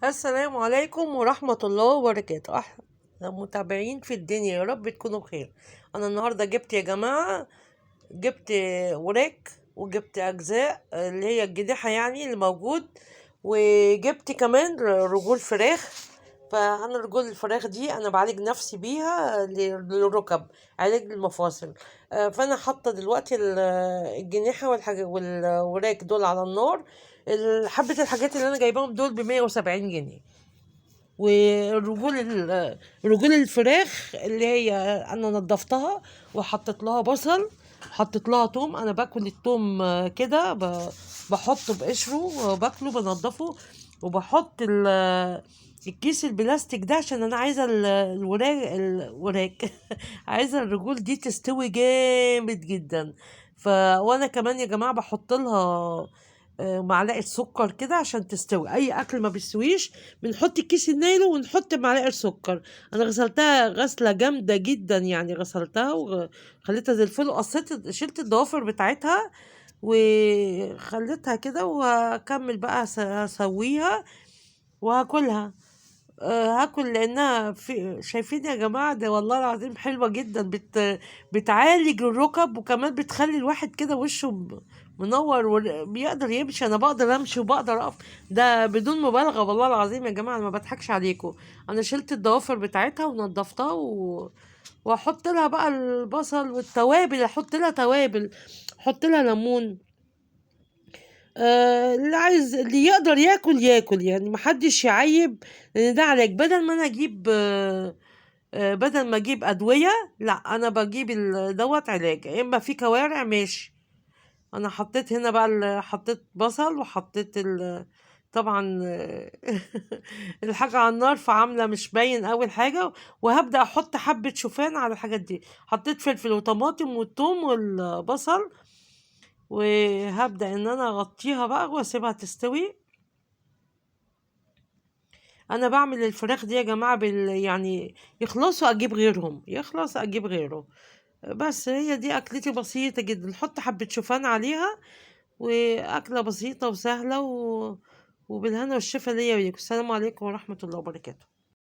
السلام عليكم ورحمة الله وبركاته. أحلى متابعين في الدنيا، يا رب تكونوا بخير. أنا النهاردة جبت يا جماعة، جبت وراك، وجبت أجزاء اللي هي الجديحة يعني اللي موجود، وجبت كمان رجول فراخ. فأنا رجول الفراخ دي أنا بعالج نفسي بيها للركب، علاج للمفاصل. فأنا حاطة دلوقتي الجنيحة والوراك دول على النار. حبة الحاجات اللي أنا جايباهم دول ب170 جنيه. رجول الفراخ اللي هي انا نضفتها وحطيت لها بصل، حطيت لها توم. انا باكل التوم كده، بحطه بقشره وباكله بنضفه، وبحط الكيس البلاستيك ده عشان انا عايزه الوراك عايزه الرجول دي تستوي جامد جدا. وانا كمان يا جماعه بحط لها معلقه سكر كده عشان تستوي. اي اكل ما بيستويش بنحط الكيس النايلو ونحط معلقه سكر. انا غسلتها غسله جامده جدا، يعني غسلتها وخليتها زي الفل، وقصيت شلت الضوافر بتاعتها وخليتها كده، وهكمل بقى هسويها وهاكلها. هاكل لانها شايفين يا جماعه، ده والله العظيم حلوه جدا، بتعالج الركب، وكمان بتخلي الواحد كده وشه منور وبيقدر يمشي. انا بقدر امشي وبقدر اقف، ده بدون مبالغه والله العظيم يا جماعه، انا ما بضحكش عليكم. انا شلت الضوافر بتاعتها ونضفتها واحط لها بقى البصل والتوابل، احط لها توابل، احط لها ليمون. اللي عايز اللي يقدر ياكل ياكل، يعني محدش يعيب، لان ده علاج. بدل ما انا اجيب بدل ما اجيب ادويه، لا انا بجيب دوت علاج. يا اما في كوارع ماشي. انا حطيت هنا بقى حطيت بصل، وحطيت طبعا الحاجة على النار، فعاملة مش باين اول حاجة. وهبدأ احط حبة شوفان على الحاجات دي. حطيت فلفل وطماطم والثوم والبصل، وهبدأ ان انا اغطيها بقى واسيبها تستوي. انا بعمل الفراخ دي يا جماعة يعني يخلصوا اجيب غيرهم، يخلص اجيب غيره. بس هي دي اكلتي بسيطة جدا، نحط حبة شوفان عليها، واكلة بسيطة وسهلة وبالهنا والشفا ليا وليكم. السلام عليكم ورحمة الله وبركاته.